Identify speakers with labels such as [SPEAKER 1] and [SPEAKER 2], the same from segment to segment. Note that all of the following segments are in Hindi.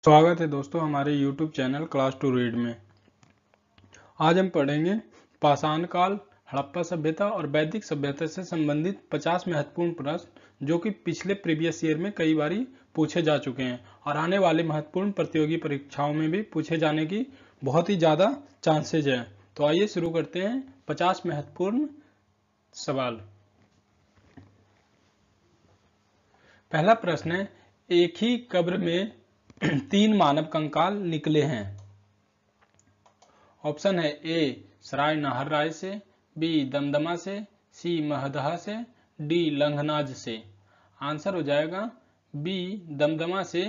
[SPEAKER 1] स्वागत है दोस्तों हमारे YouTube channel class to read में। आज हम पढ़ेंगे पाषाण काल, हड़प्पा सभ्यता और वैदिक सभ्यता से संबंधित 50 महत्वपूर्ण प्रश्न जो कि पिछले प्रीवियस ईयर में कई बारी पूछे जा चुके हैं और आने वाले महत्वपूर्ण प्रतियोगी परीक्षाओं में भी पूछे जाने की बहुत ही ज़्यादा चांसेज है। तो आइए शुरू करते हैं 50 महत्वपूर्ण सवाल। पहला प्रश्न है, एक ही कब्र में 3 मानव कंकाल निकले हैं। ऑप्शन है ए सराय नाहरराय से, बी दमदमा से, सी महदहा से, डी लंघनाज से। आंसर हो जाएगा बी दमदमा से।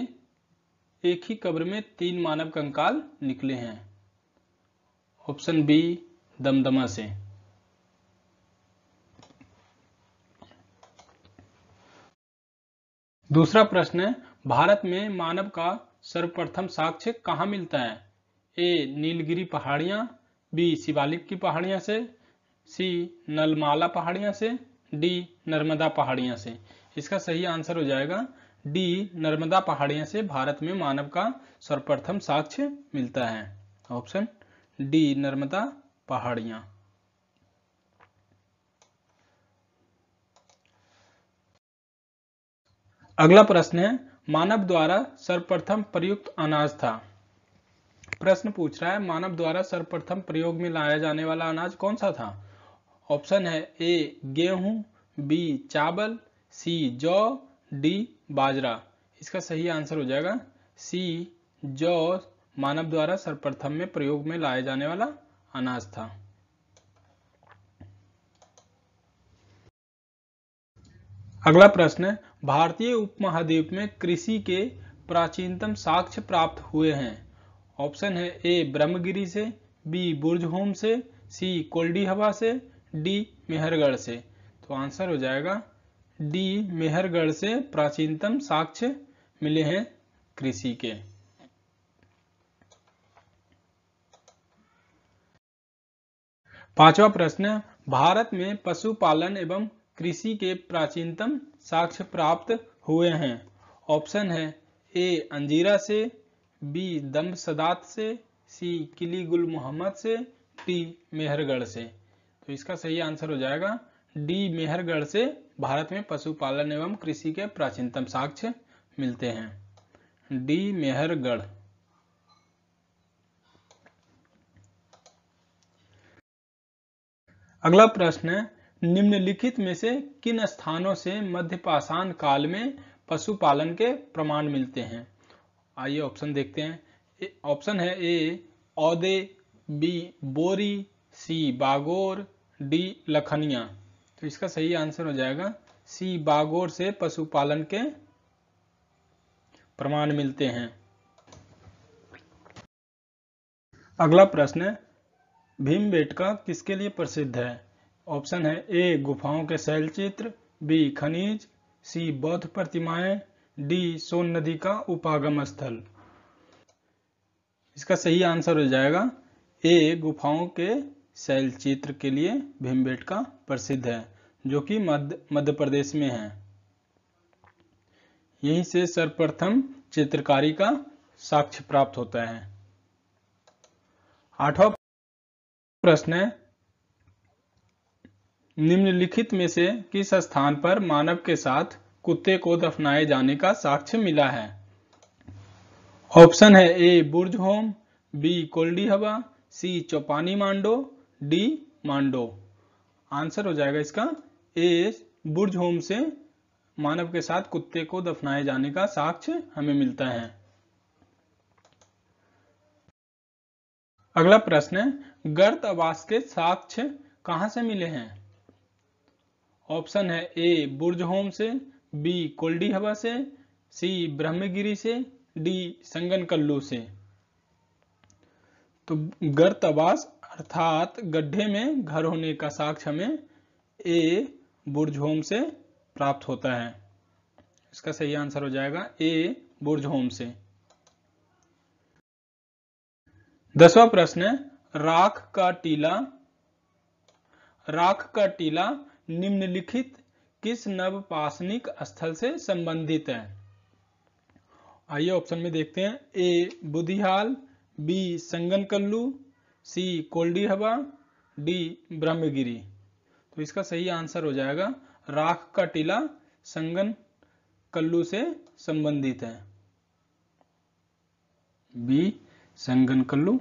[SPEAKER 1] एक ही कब्र में 3 मानव कंकाल निकले हैं। ऑप्शन बी दमदमा से। दूसरा प्रश्न है, भारत में मानव का सर्वप्रथम साक्ष्य कहाँ मिलता है। ए नीलगिरी पहाड़ियां, बी शिवालिक की पहाड़ियां से, सी नलमाला पहाड़ियां से, डी नर्मदा पहाड़ियां से। इसका सही आंसर हो जाएगा डी नर्मदा पहाड़ियां से भारत में मानव का सर्वप्रथम साक्ष्य मिलता है। ऑप्शन डी नर्मदा पहाड़ियां। अगला प्रश्न है, मानव द्वारा सर्वप्रथम प्रयुक्त अनाज था। प्रश्न पूछ रहा है मानव द्वारा सर्वप्रथम प्रयोग में लाया जाने वाला अनाज कौन सा था। ऑप्शन है ए गेहूं, बी चावल, सी जौ, डी बाजरा। इसका सही आंसर हो जाएगा सी जौ मानव द्वारा सर्वप्रथम में प्रयोग में लाया जाने वाला अनाज था। अगला प्रश्न है, भारतीय उपमहाद्वीप में कृषि के प्राचीनतम साक्ष्य प्राप्त हुए हैं। ऑप्शन है ए ब्रह्मगिरी से, बी बुर्जहोम से, सी कोल्डी हवा से, डी मेहरगढ़ से। तो आंसर हो जाएगा डी मेहरगढ़ से प्राचीनतम साक्ष्य मिले हैं कृषि के। पांचवा प्रश्न, भारत में पशुपालन एवं कृषि के प्राचीनतम साक्ष्य प्राप्त हुए हैं। ऑप्शन है ए अंजीरा से, बी दम्बसदात से, सी किली गुल मोहम्मद से, डी मेहरगढ़ से। तो इसका सही आंसर हो जाएगा डी मेहरगढ़ से भारत में पशुपालन एवं कृषि के प्राचीनतम साक्ष्य मिलते हैं। डी मेहरगढ़। अगला प्रश्न है, निम्नलिखित में से किन स्थानों से मध्य पाषाण काल में पशुपालन के प्रमाण मिलते हैं। आइए ऑप्शन देखते हैं। ऑप्शन है ए औदे, बी बोरी, सी बागोर, डी लखनिया। तो इसका सही आंसर हो जाएगा सी बागोर से पशुपालन के प्रमाण मिलते हैं। अगला प्रश्न है, भीमबेटका किसके लिए प्रसिद्ध है। ऑप्शन है ए गुफाओं के शैल चित्र, बी खनिज, सी बौद्ध प्रतिमाएं, डी सोन नदी का उपागम स्थल। इसका सही आंसर हो जाएगा ए गुफाओं के शैल चित्र के लिए भीमबेटका प्रसिद्ध है, जो कि मध्य प्रदेश में है। यहीं से सर्वप्रथम चित्रकारी का साक्ष्य प्राप्त होता है। आठवां प्रश्न है, निम्नलिखित में से किस स्थान पर मानव के साथ कुत्ते को दफनाए जाने का साक्ष्य मिला है। ऑप्शन है ए बुर्जहोम, बी कोल्डी हवा, सी चौपानी मांडो, डी मांडो। आंसर हो जाएगा इसका ए बुर्जहोम से मानव के साथ कुत्ते को दफनाए जाने का साक्ष्य हमें मिलता है। अगला प्रश्न है, गर्त आवास के साक्ष्य कहां से मिले हैं। ऑप्शन है ए बुर्जहोम से, बी कोल्डी हवा से, सी ब्रह्मगिरी से, डी संगनकल्लू से। तो गर्त आवास अर्थात गड्ढे में घर होने का साक्ष्य हमें ए बुर्जहोम से प्राप्त होता है। इसका सही आंसर हो जाएगा ए बुर्जहोम से। 10वां प्रश्न है, राख का टीला निम्नलिखित किस नवपाषाणिक स्थल से संबंधित है। आइए ऑप्शन में देखते हैं। ए बुधियाल, बी संगनकल्लू, सी कोल्डीहबा, डी ब्रह्मगिरी। तो इसका सही आंसर हो जाएगा राख का टीला संगनकल्लू से संबंधित है, बी संगनकल्लू।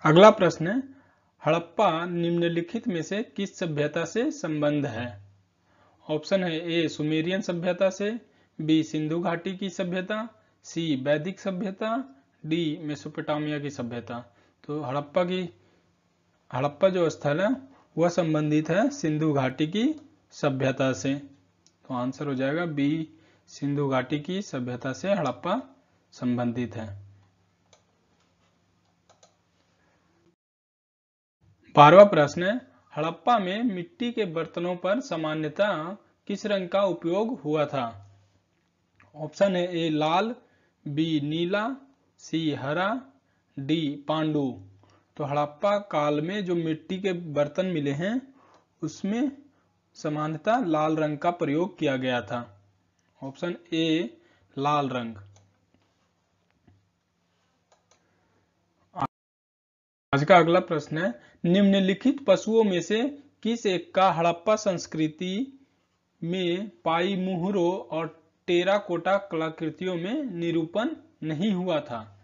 [SPEAKER 1] अगला प्रश्न है, हड़प्पा निम्नलिखित में से किस सभ्यता से संबंध है? ऑप्शन है ए सुमेरियन सभ्यता से, बी सिंधु घाटी की सभ्यता, सी वैदिक सभ्यता, डी मेसोपोटामिया की सभ्यता। तो हड़प्पा जो स्थल है वह संबंधित है सिंधु घाटी की सभ्यता से। तो आंसर हो जाएगा बी सिंधु घाटी की सभ्यता से हड़प्पा संबंधित है। 12वां प्रश्न है, हड़प्पा में मिट्टी के बर्तनों पर सामान्यतः किस रंग का उपयोग हुआ था? ऑप्शन है ए लाल, बी नीला, सी हरा, डी पांडु। तो हड़प्पा काल में जो मिट्टी के बर्तन मिले हैं उसमें सामान्यतः लाल रंग का प्रयोग किया गया था। ऑप्शन ए लाल रंग। आज का अगला प्रश्न है, निम्नलिखित पशुओं में से किस एक का हड़प्पा संस्कृति में पाई मुहरों और टेराकोटा कलाकृतियों में निरूपण नहीं हुआ था?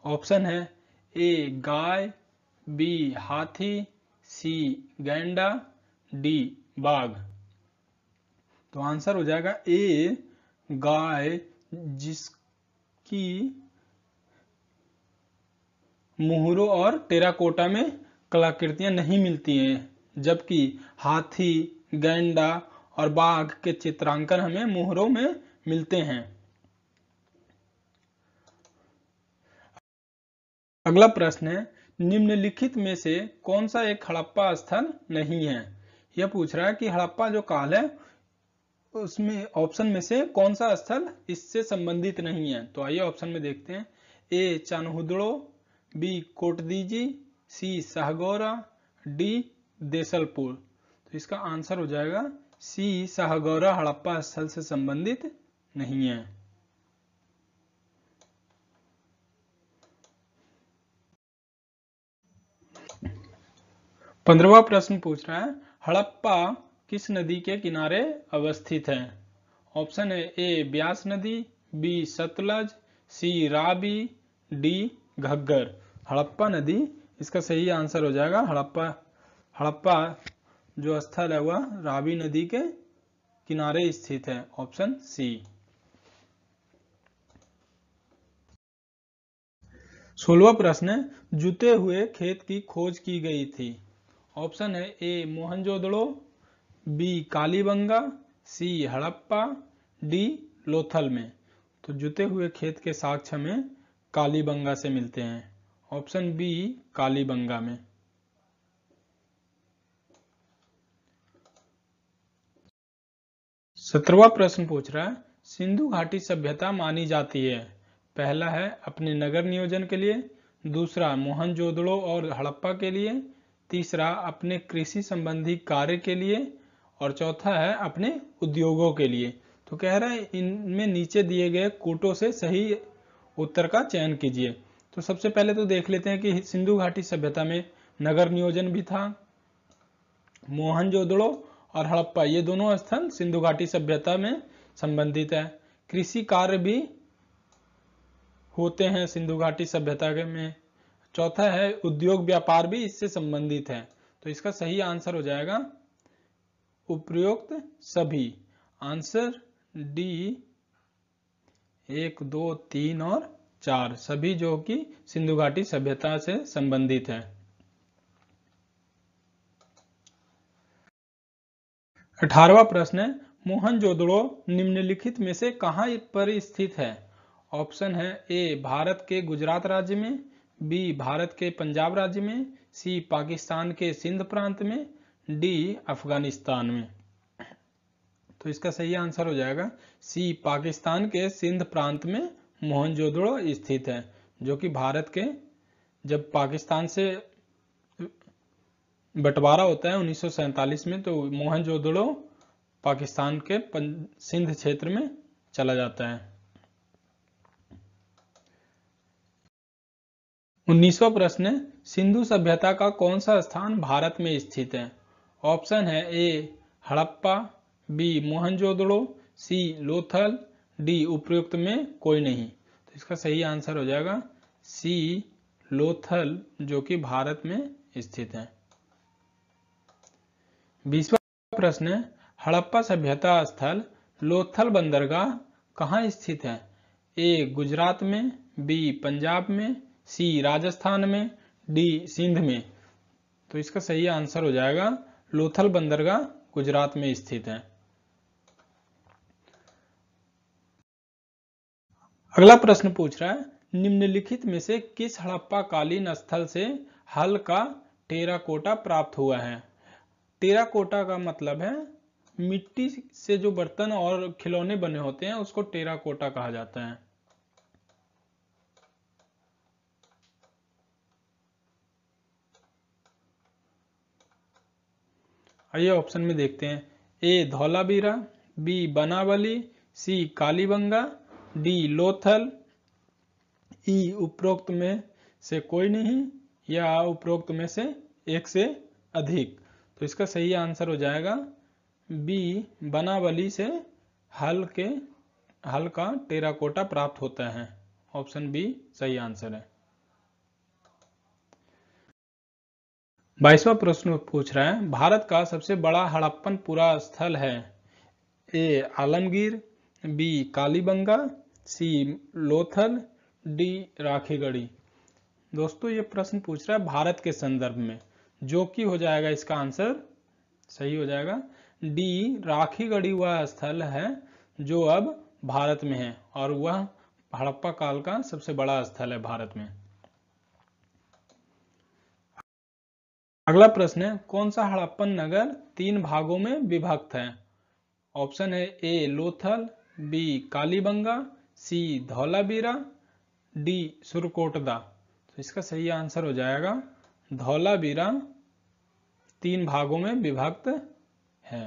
[SPEAKER 1] ऑप्शन है ए गाय, बी हाथी, सी गैंडा, डी बाघ। तो आंसर हो जाएगा ए गाय, जिसकी मुहरों और टेराकोटा में कलाकृतियां नहीं मिलती हैं, जबकि हाथी, गैंडा और बाघ के चित्रांकन हमें मुहरों में मिलते हैं। अगला प्रश्न है, निम्नलिखित में से कौन सा एक हड़प्पा स्थल नहीं है? यह पूछ रहा है कि हड़प्पा जो काल है उसमें ऑप्शन में से कौन सा स्थल इससे संबंधित नहीं है। तो आइए ऑप्शन में देखते हैं। ए चान्हुदड़ो, बी कोटदीजी, सी साहगौरा, डी देसलपुर। तो इसका आंसर हो जाएगा सी साहगौरा हड़प्पा स्थल से संबंधित नहीं है। पंद्रहवां प्रश्न पूछ रहा है, हड़प्पा किस नदी के किनारे अवस्थित है? ऑप्शन है ए ब्यास नदी, बी सतलज, सी रावी, डी घग्गर। हड़प्पा नदी इसका सही आंसर हो जाएगा। हड़प्पा जो स्थल है वह रावी नदी के किनारे स्थित है, ऑप्शन सी। 16वां प्रश्न है, जुते हुए खेत की खोज की गई थी। ऑप्शन है ए मोहनजोदड़ो, बी कालीबंगा, सी हड़प्पा, डी लोथल में। तो जुते हुए खेत के साक्ष्य में कालीबंगा से मिलते हैं, ऑप्शन बी कालीबंगा में। 17वां प्रश्न पूछ रहा है, सिंधु घाटी सभ्यता मानी जाती है। पहला है अपने नगर नियोजन के लिए, दूसरा मोहनजोदड़ो और हड़प्पा के लिए, तीसरा अपने कृषि संबंधी कार्य के लिए, और चौथा है अपने उद्योगों के लिए। तो कह रहा है इनमें नीचे दिए गए कूटों से सही उत्तर का चयन कीजिए। तो सबसे पहले तो देख लेते हैं कि सिंधु घाटी सभ्यता में नगर नियोजन भी था। मोहनजोदड़ो और हड़प्पा ये दोनों स्थल सिंधु घाटी सभ्यता में संबंधित है। कृषि कार्य भी होते हैं सिंधु घाटी सभ्यता में। चौथा है उद्योग व्यापार भी इससे संबंधित है। तो इसका सही आंसर हो जाएगा उपयुक्त सभी, आंसर डी 1, 2, 3 और 4 सभी जो कि सिंधु घाटी सभ्यता से संबंधित है। 18वां प्रश्न है, मोहनजोदड़ो निम्नलिखित में से कहां पर स्थित है? ऑप्शन है ए भारत के गुजरात राज्य में, बी भारत के पंजाब राज्य में, सी पाकिस्तान के सिंध प्रांत में, डी अफगानिस्तान में। तो इसका सही आंसर हो जाएगा सी पाकिस्तान के सिंध प्रांत में मोहनजोदड़ो स्थित है, जो कि भारत के जब पाकिस्तान से बंटवारा होता है 1947 में, तो मोहनजोदड़ो पाकिस्तान के सिंध क्षेत्र में चला जाता है। 19वां प्रश्न है, सिंधु सभ्यता का कौन सा स्थान भारत में स्थित है? ऑप्शन है ए हड़प्पा, बी मोहनजोदड़ो, सी लोथल, डी उपरोक्त में कोई नहीं। तो इसका सही आंसर हो जाएगा सी लोथल, जो कि भारत में स्थित है। 20वां प्रश्न है, हड़प्पा सभ्यता स्थल लोथल बंदरगाह कहाँ स्थित है? ए गुजरात में, बी पंजाब में, सी राजस्थान में, डी सिंध में। तो इसका सही आंसर हो जाएगा लोथल बंदरगाह गुजरात में स्थित है। अगला प्रश्न पूछ रहा है, निम्नलिखित में से किस हड़प्पा कालीन स्थल से हल का टेराकोटा प्राप्त हुआ है? टेराकोटा का मतलब है मिट्टी से जो बर्तन और खिलौने बने होते हैं उसको टेराकोटा कहा जाता है। आइए ऑप्शन में देखते हैं, ए धौलावीरा, बी बनावली, सी कालीबंगा, डी लोथल, ई उपरोक्त में से कोई नहीं, या उपरोक्त में से एक से अधिक। तो इसका सही आंसर हो जाएगा बी बनावली से हल का टेराकोटा प्राप्त होता है। ऑप्शन बी सही आंसर है। 22वां प्रश्न पूछ रहा है, भारत का सबसे बड़ा हड़प्पन पुरा स्थल है? ए आलमगीर, बी कालीबंगा, सी लोथल, डी राखीगढ़ी। दोस्तों ये प्रश्न पूछ रहा है भारत के संदर्भ में, जो कि हो जाएगा इसका आंसर सही हो जाएगा डी राखीगढ़ी वह स्थल है जो अब भारत में है, और वह हड़प्पा काल का सबसे बड़ा स्थल है भारत में। अगला प्रश्न है, कौन सा हड़प्पन नगर 3 भागों में विभक्त है? ऑप्शन है ए लोथल, बी कालीबंगा, सी धौलावीरा, डी सुरकोटदा। तो इसका सही आंसर हो जाएगा धौलावीरा 3 भागों में विभक्त है।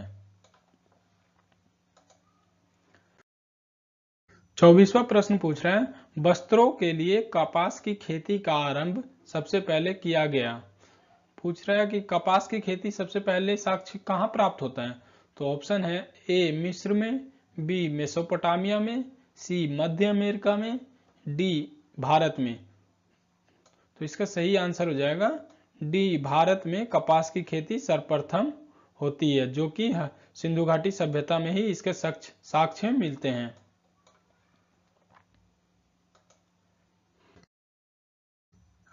[SPEAKER 1] 24वां प्रश्न पूछ रहा है, वस्त्रों के लिए कपास की खेती का आरंभ सबसे पहले किया गया? पूछ रहा है कि कपास की खेती सबसे पहले साक्ष्य कहाँ प्राप्त होता है? तो ऑप्शन है ए मिस्र में, बी मेसोपोटामिया में, सी मध्य अमेरिका में, डी भारत में। तो इसका सही आंसर हो जाएगा डी भारत में कपास की खेती सर्वप्रथम होती है, जो कि सिंधु घाटी सभ्यता में ही इसके साक्ष्य मिलते हैं।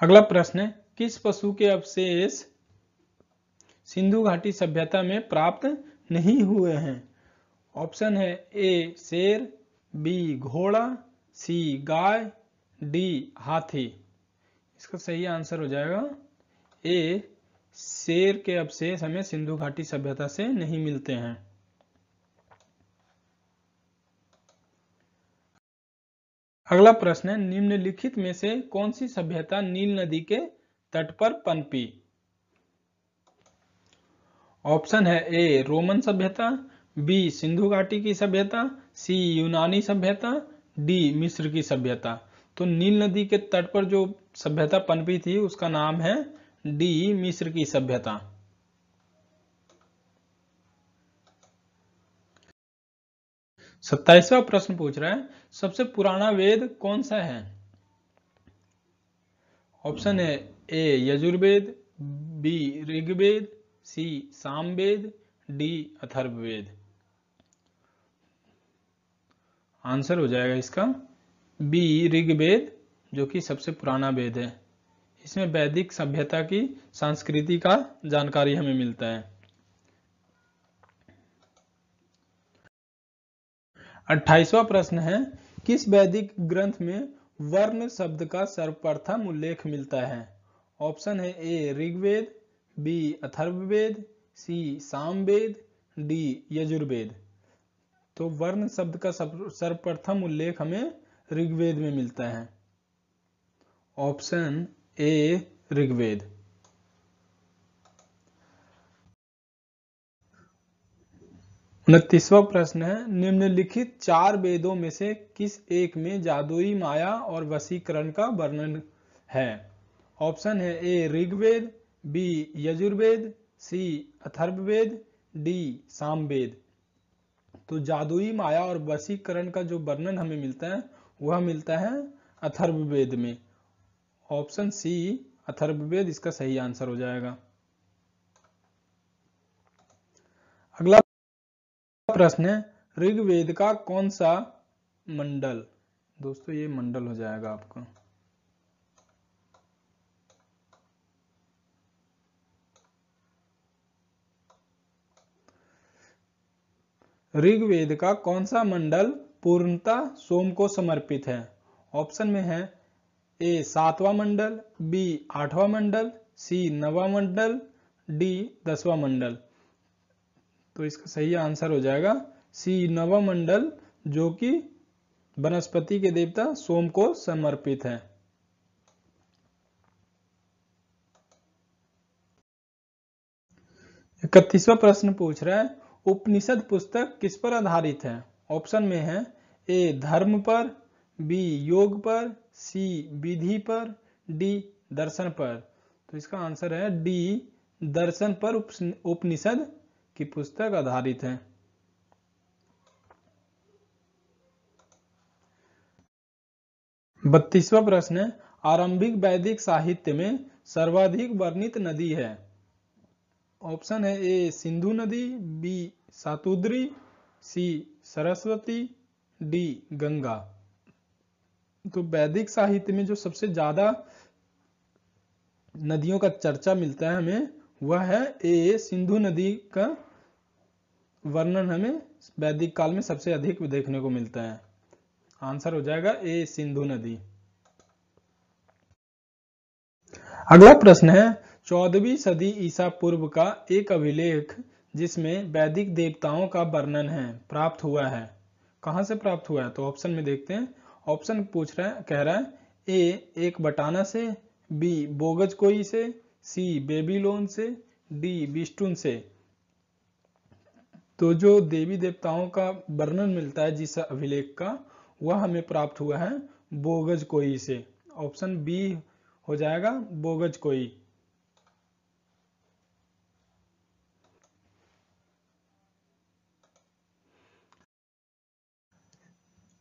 [SPEAKER 1] अगला प्रश्न है, किस पशु के अवशेष सिंधु घाटी सभ्यता में प्राप्त नहीं हुए हैं? ऑप्शन है ए शेर, बी घोड़ा, सी गाय, डी हाथी। इसका सही आंसर हो जाएगा ए शेर के अवशेष हमें सिंधु घाटी सभ्यता से नहीं मिलते हैं। अगला प्रश्न है, निम्नलिखित में से कौन सी सभ्यता नील नदी के तट पर पनपी? ऑप्शन है ए रोमन सभ्यता, बी सिंधु घाटी की सभ्यता, सी यूनानी सभ्यता, डी मिस्र की सभ्यता। तो नील नदी के तट पर जो सभ्यता पनपी थी उसका नाम है डी मिस्र की सभ्यता। 27वां प्रश्न पूछ रहा है, सबसे पुराना वेद कौन सा है? ऑप्शन है ए यजुर्वेद, बी ऋग्वेद, सी सामवेद, डी अथर्ववेद। आंसर हो जाएगा इसका बी ऋग्वेद, जो कि सबसे पुराना वेद है। इसमें वैदिक सभ्यता की संस्कृति का जानकारी हमें मिलता है। 28वां प्रश्न है, किस वैदिक ग्रंथ में वर्ण शब्द का सर्वप्रथम उल्लेख मिलता है? ऑप्शन है ए ऋग्वेद, बी अथर्ववेद, सी सामवेद, डी यजुर्वेद। तो वर्ण शब्द का सर्वप्रथम उल्लेख हमें ऋग्वेद में मिलता है। Option A Rigveda. 29वां प्रश्न है, निम्नलिखित 4 वेदों में से किस एक में जादुई माया और वशीकरण का वर्णन है? ऑप्शन है ए ऋग्वेद, बी यजुर्वेद, सी अथर्ववेद, डी सामवेद। तो जादुई माया और वशीकरण का जो वर्णन हमें मिलता है वह मिलता है अथर्ववेद में। ऑप्शन सी अथर्ववेद इसका सही आंसर हो जाएगा। अगला प्रश्न है, ऋग्वेद का कौन सा मंडल, दोस्तों ये मंडल हो जाएगा आपका, ऋग्वेद का कौन सा मंडल पूर्णतः सोम को समर्पित है? ऑप्शन में है ए 7वां मंडल, बी 8वां मंडल, सी 9वां मंडल, डी 10वां मंडल। तो इसका सही आंसर हो जाएगा सी 9वां मंडल, जो कि वनस्पति के देवता सोम को समर्पित है। इकतीसवां प्रश्न पूछ रहा है, उपनिषद पुस्तक किस पर आधारित है? ऑप्शन में है ए धर्म पर, बी योग पर, सी विधि पर, डी दर्शन पर। तो इसका आंसर है डी दर्शन पर उपनिषद की पुस्तक आधारित है। 32वां प्रश्न है, आरंभिक वैदिक साहित्य में सर्वाधिक वर्णित नदी है? ऑप्शन है ए सिंधु नदी, बी सातुद्री, सी सरस्वती, डी गंगा। तो वैदिक साहित्य में जो सबसे ज्यादा नदियों का चर्चा मिलता है हमें वह है ए सिंधु नदी का वर्णन हमें वैदिक काल में सबसे अधिक देखने को मिलता है। आंसर हो जाएगा ए सिंधु नदी। अगला प्रश्न है, 14वीं सदी ईसा पूर्व का एक अभिलेख जिसमें वैदिक देवताओं का वर्णन है प्राप्त हुआ है, कहां से प्राप्त हुआ है? तो ऑप्शन में देखते हैं। ऑप्शन पूछ रहा है, कह रहा है ए एक बटाना से, बी बोगजकोई से, सी बेबीलोन से, डी बिस्टुन से। तो जो देवी देवताओं का वर्णन मिलता है जिस अभिलेख का, वह हमें प्राप्त हुआ है बोगजकोई से। ऑप्शन बी हो जाएगा बोगजकोई।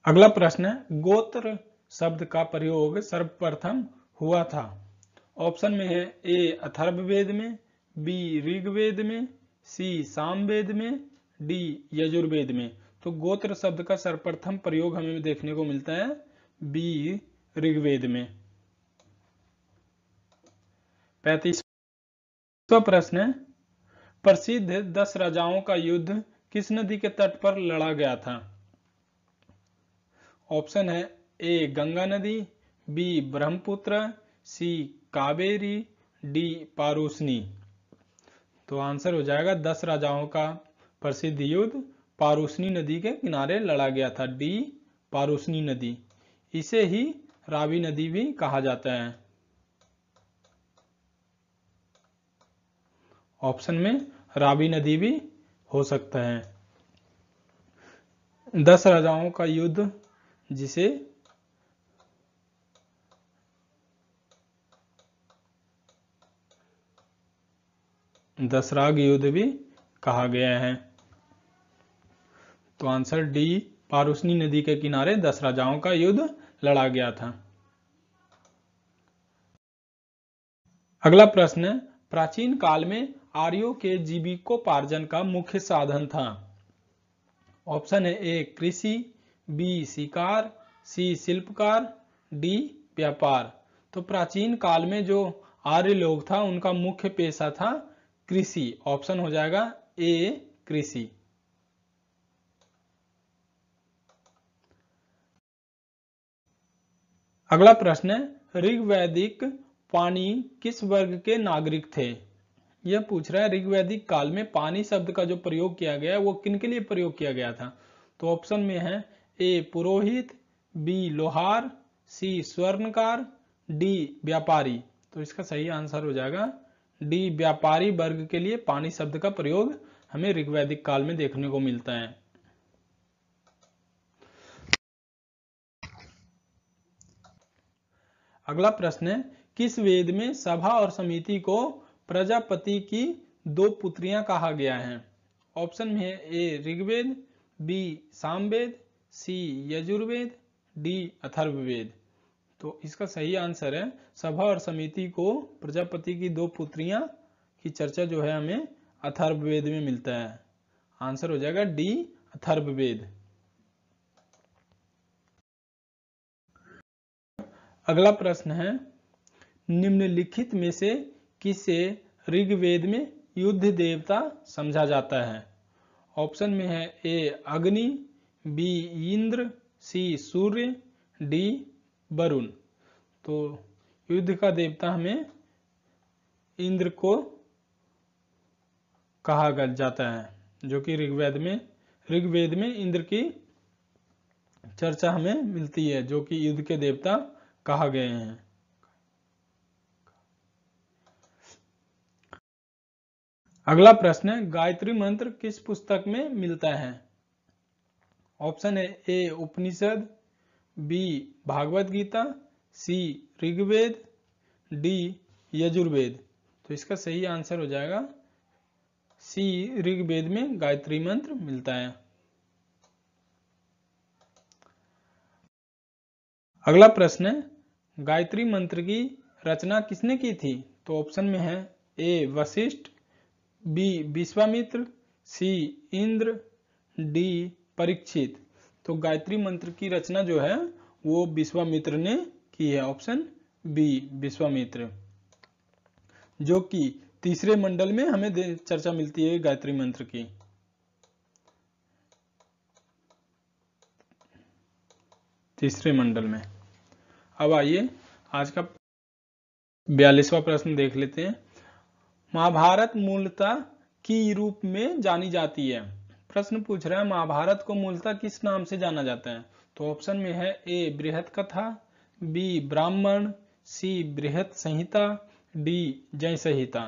[SPEAKER 1] अगला प्रश्न है, गोत्र शब्द का प्रयोग सर्वप्रथम हुआ था? ऑप्शन में है ए अथर्ववेद में, बी ऋग्वेद में, सी सामवेद में, डी यजुर्वेद में। तो गोत्र शब्द का सर्वप्रथम प्रयोग हमें देखने को मिलता है बी ऋग्वेद में। 35वां प्रश्न है, प्रसिद्ध 10 राजाओं का युद्ध किस नदी के तट पर लड़ा गया था? ऑप्शन है ए गंगा नदी, बी ब्रह्मपुत्र, सी कावेरी, डी पारूसनी। तो आंसर हो जाएगा 10 राजाओं का प्रसिद्ध युद्ध पारूसनी नदी के किनारे लड़ा गया था, डी पारूसनी नदी। इसे ही रावी नदी भी कहा जाता है। ऑप्शन में रावी नदी भी हो सकता है। 10 राजाओं का युद्ध जिसे दसराग युद्ध भी कहा गया है। तो आंसर डी पारूसनी नदी के किनारे 10 राजाओं का युद्ध लड़ा गया था। अगला प्रश्न है, प्राचीन काल में आर्यों के जीविकोपार्जन का मुख्य साधन था? ऑप्शन है ए कृषि, बी शिकार, सी शिल्पकार, डी व्यापार। तो प्राचीन काल में जो आर्य लोग था उनका मुख्य पेशा था कृषि। ऑप्शन हो जाएगा ए कृषि। अगला प्रश्न है, ऋग्वैदिक पानी किस वर्ग के नागरिक थे? यह पूछ रहा है ऋग्वैदिक काल में पानी शब्द का जो प्रयोग किया गया वो किन के लिए प्रयोग किया गया था? तो ऑप्शन में है ए पुरोहित, बी लोहार, सी स्वर्णकार, डी व्यापारी। तो इसका सही आंसर हो जाएगा डी व्यापारी वर्ग के लिए पानी शब्द का प्रयोग हमें ऋग्वैदिक काल में देखने को मिलता है। अगला प्रश्न है, किस वेद में सभा और समिति को प्रजापति की दो पुत्रियां कहा गया है? ऑप्शन में है ए ऋग्वेद, बी सामवेद, सी यजुर्वेद, डी अथर्ववेद। तो इसका सही आंसर है सभा और समिति को प्रजापति की दो पुत्रियां की चर्चा जो है हमें अथर्ववेद में मिलता है। आंसर हो जाएगा डी अथर्ववेद। अगला प्रश्न है, निम्नलिखित में से किसे ऋग्वेद में युद्ध देवता समझा जाता है? ऑप्शन में है ए अग्नि, बी इंद्र, सी सूर्य, डी वरुण। तो युद्ध का देवता हमें इंद्र को कहा जाता है, जो कि ऋग्वेद में इंद्र की चर्चा हमें मिलती है, जो कि युद्ध के देवता कहा गए हैं। अगला प्रश्न है, गायत्री मंत्र किस पुस्तक में मिलता है? ऑप्शन है ए उपनिषद, बी भागवत गीता, सी ऋग्वेद, डी यजुर्वेद। तो इसका सही आंसर हो जाएगा सी ऋग्वेद में गायत्री मंत्र मिलता है। अगला प्रश्न है, गायत्री मंत्र की रचना किसने की थी? तो ऑप्शन में है ए वशिष्ठ, बी विश्वामित्र, सी इंद्र, डी परीक्षित। तो गायत्री मंत्र की रचना जो है वो विश्वामित्र ने की है। ऑप्शन बी विश्वामित्र, जो कि तीसरे मंडल में हमें चर्चा मिलती है गायत्री मंत्र की। तीसरे मंडल में। अब आइए आज का 42वां प्रश्न देख लेते हैं। महाभारत मूलतः की रूप में जानी जाती है? प्रश्न पूछ रहा है महाभारत को मूलतः किस नाम से जाना जाता है? तो ऑप्शन में है ए बृहत कथा, बी ब्राह्मण, सी बृहत संहिता, डी जय संहिता।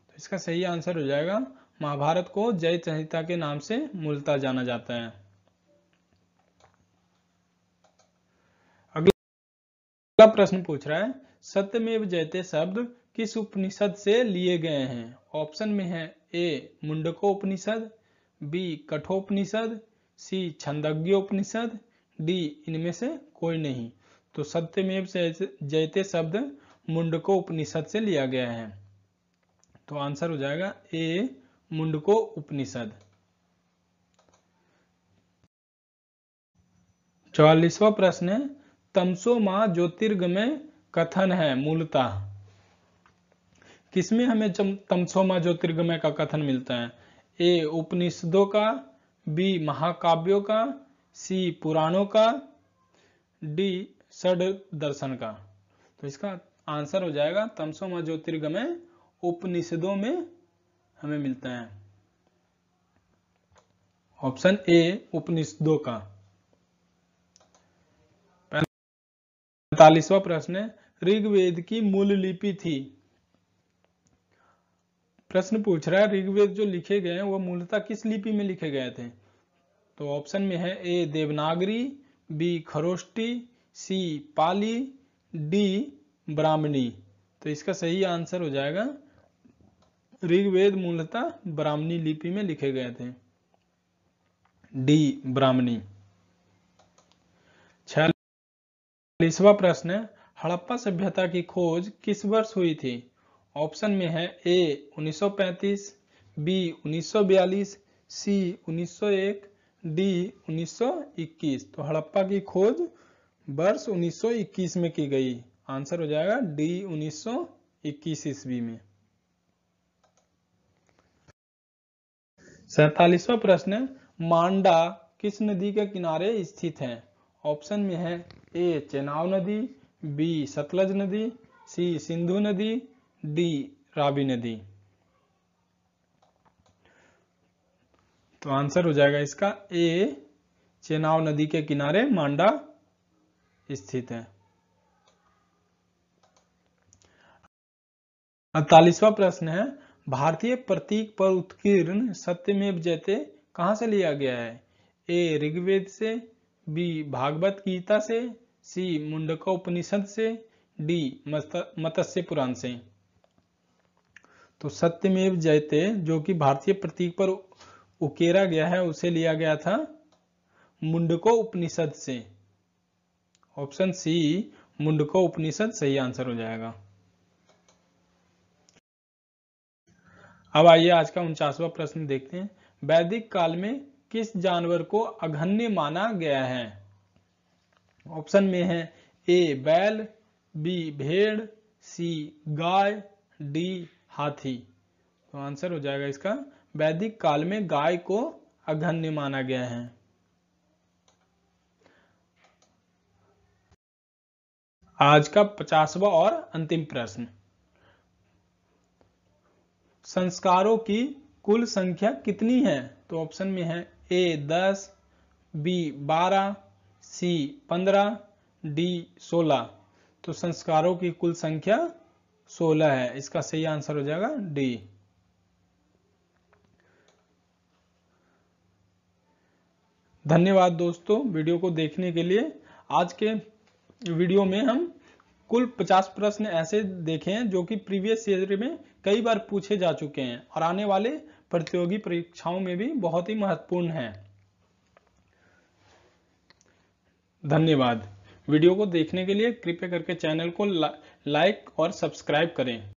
[SPEAKER 1] तो इसका सही आंसर हो जाएगा महाभारत को जय संहिता के नाम से मूलतः जाना जाता है। अगला प्रश्न पूछ रहा है, सत्यमेव जयते शब्द किस उपनिषद से लिए गए हैं? ऑप्शन में है ए मुंडकोपनिषद, बी कठोपनिषद, सी छंदोग्योपनिषद, डी इनमें से कोई नहीं। तो सत्यमेव जयते शब्द मुंडकोपनिषद से लिया गया है। तो आंसर हो जाएगा ए मुंडकोपनिषद। 44वां प्रश्न है, तमसो माह ज्योतिर्गमय कथन है मूलतः किसमें हमें तमसो माह ज्योतिर्गमय का कथन मिलता है? ए उपनिषदों का, बी महाकाव्यों का, सी पुराणों का, डी षड दर्शन का। तो इसका आंसर हो जाएगा तमसो माह ज्योतिर्गमय उपनिषदों में हमें मिलता है। ऑप्शन ए उपनिषदों का। 45वां प्रश्न है, ऋग्वेद की मूल लिपि थी। प्रश्न पूछ रहा है ऋग्वेद जो लिखे गए हैं वो मूलतः किस लिपि में लिखे गए थे? तो ऑप्शन में है ए देवनागरी, बी खरोष्टी, सी पाली, डी ब्राह्मणी। तो इसका सही आंसर हो जाएगा ऋग्वेद मूलतः ब्राह्मणी लिपि में लिखे गए थे, डी ब्राह्मणी। 46वां प्रश्न है, हड़प्पा सभ्यता की खोज किस वर्ष हुई थी? ऑप्शन में है ए 1935, बी 1942, सी 1901, डी 1921। तो हड़प्पा की खोज वर्ष 1921 में की गई। आंसर हो जाएगा डी 1921 ईस्वी में। 47वां प्रश्न है, मांडा किस नदी के किनारे स्थित है? ऑप्शन में है ए चेनाब नदी, बी सतलज नदी, सी सिंधु नदी, डी रावी नदी। तो आंसर हो जाएगा इसका ए चेनाब नदी के किनारे मांडा स्थित है। 48वां प्रश्न है, भारतीय प्रतीक पर उत्कीर्ण सत्यमेव जयते कहां से लिया गया है? ए ऋग्वेद से, बी भागवत गीता से, सी मुंडका उपनिषद से, डी मत्स्य पुराण से। तो सत्यमेव जयते जो कि भारतीय प्रतीक पर उकेरा गया है उसे लिया गया था मुंडको उपनिषद से। ऑप्शन सी मुंडको उपनिषद सही आंसर हो जाएगा। अब आइए आज का 49वां प्रश्न देखते हैं। वैदिक काल में किस जानवर को अघन्य माना गया है? ऑप्शन में है ए बैल, बी भेड़, सी गाय, डी हाथी। तो आंसर हो जाएगा इसका वैदिक काल में गाय को अघन्य माना गया है। आज का 50वां और अंतिम प्रश्न। संस्कारों की कुल संख्या कितनी है? तो ऑप्शन में है ए 10, बी 12, सी 15, डी 16। तो संस्कारों की कुल संख्या 16 है। इसका सही आंसर हो जाएगा डी। धन्यवाद दोस्तों वीडियो को देखने के लिए। आज के वीडियो में हम कुल 50 प्रश्न ऐसे देखे हैं जो कि प्रीवियस ईयर में कई बार पूछे जा चुके हैं और आने वाले प्रतियोगी परीक्षाओं में भी बहुत ही महत्वपूर्ण हैं। धन्यवाद। वीडियो को देखने के लिए कृपया करके चैनल को लाइक और सब्सक्राइब करें।